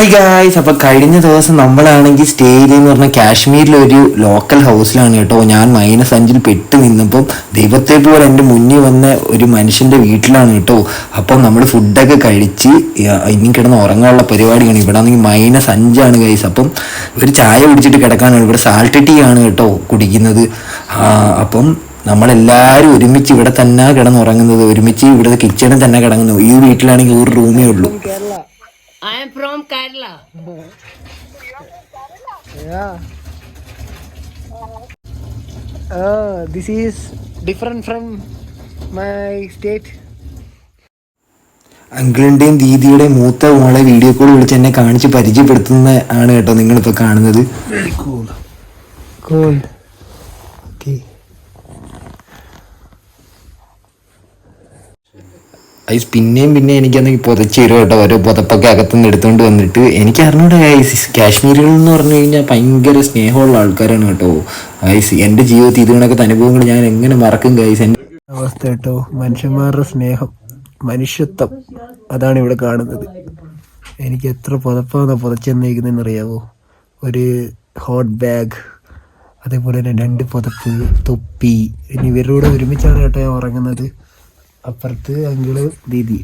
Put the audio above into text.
Hi guys, അപ്പൊ കഴിഞ്ഞ ദിവസം നമ്മളാണെങ്കിൽ സ്റ്റേ ചെയ്തെന്ന് പറഞ്ഞാൽ കാശ്മീരിലെ ഒരു ലോക്കൽ ഹൗസിലാണ് കേട്ടോ. ഞാൻ -5 പെട്ട് നിന്നപ്പം ദൈവത്തെ പോലെ എൻ്റെ മുന്നിൽ വന്ന ഒരു മനുഷ്യന്റെ വീട്ടിലാണ് കേട്ടോ. അപ്പം നമ്മൾ ഫുഡൊക്കെ കഴിച്ച് ഇനി കിടന്ന് ഉറങ്ങാനുള്ള പരിപാടിയാണ്. ഇവിടെ ആണെങ്കിൽ -5 ഗൈസ്. അപ്പം ഒരു ചായ കുടിച്ചിട്ട് കിടക്കാനാണ്. ഇവിടെ സാൾട്ട് ടീ ആണ് കേട്ടോ കുടിക്കുന്നത്. അപ്പം നമ്മളെല്ലാവരും ഒരുമിച്ച് ഇവിടെ തന്നെ കിടന്നുറങ്ങുന്നത്, ഒരുമിച്ച് ഇവിടെ കിച്ചണിൽ തന്നെ കിടങ്ങുന്നു. ഈ വീട്ടിലാണെങ്കിൽ ഒരു റൂമേ ഉള്ളൂ. I am from Kerala. Yeah. This is different from my state. അങ്കിളിൻ്റെയും ദീദിയുടെയും മൂത്ത മോളെ വീഡിയോ കോൾ വിളിച്ച് എന്നെ കാണിച്ച് പരിചയപ്പെടുത്തുന്ന ആണ് കേട്ടോ നിങ്ങളിപ്പോൾ കാണുന്നത്. Very cool. Cool. Okay. Ice പിന്നെയും എനിക്കന്ന് പുതച്ച് തരും കേട്ടോ. ഓരോ പുതപ്പൊക്കെ അകത്തുനിന്ന് എടുത്തുകൊണ്ട് വന്നിട്ട് എനിക്ക് അറിഞ്ഞൂടെ ഐസ്. കാശ്മീരികൾ എന്ന് പറഞ്ഞു കഴിഞ്ഞാൽ ഭയങ്കര സ്നേഹമുള്ള ആൾക്കാരാണ് കേട്ടോ ഐസ്. എൻ്റെ ജീവിതത്തിൽ ഇതുകൊണ്ടൊക്കെ അനുഭവങ്ങൾ ഞാൻ എങ്ങനെ മറക്കും ഗൈസ്. അവസ്ഥ കേട്ടോ, മനുഷ്യന്മാരുടെ സ്നേഹം, മനുഷ്യത്വം, അതാണ് ഇവിടെ കാണുന്നത്. എനിക്ക് എത്ര പുതപ്പാണ് പുതച്ചെന്നേക്കുന്നതെന്ന് അറിയാവോ? ഒരു ഹോട്ട് ബാഗ്, അതേപോലെ തന്നെ 2 പുതപ്പ്, തൊപ്പി. ഇനി ഇവരുടെ ഒരുമിച്ചാണ് കേട്ടോ ഞാൻ ഉറങ്ങുന്നത്. അപ്പുറത്ത് അങ്കിള് ദീദി.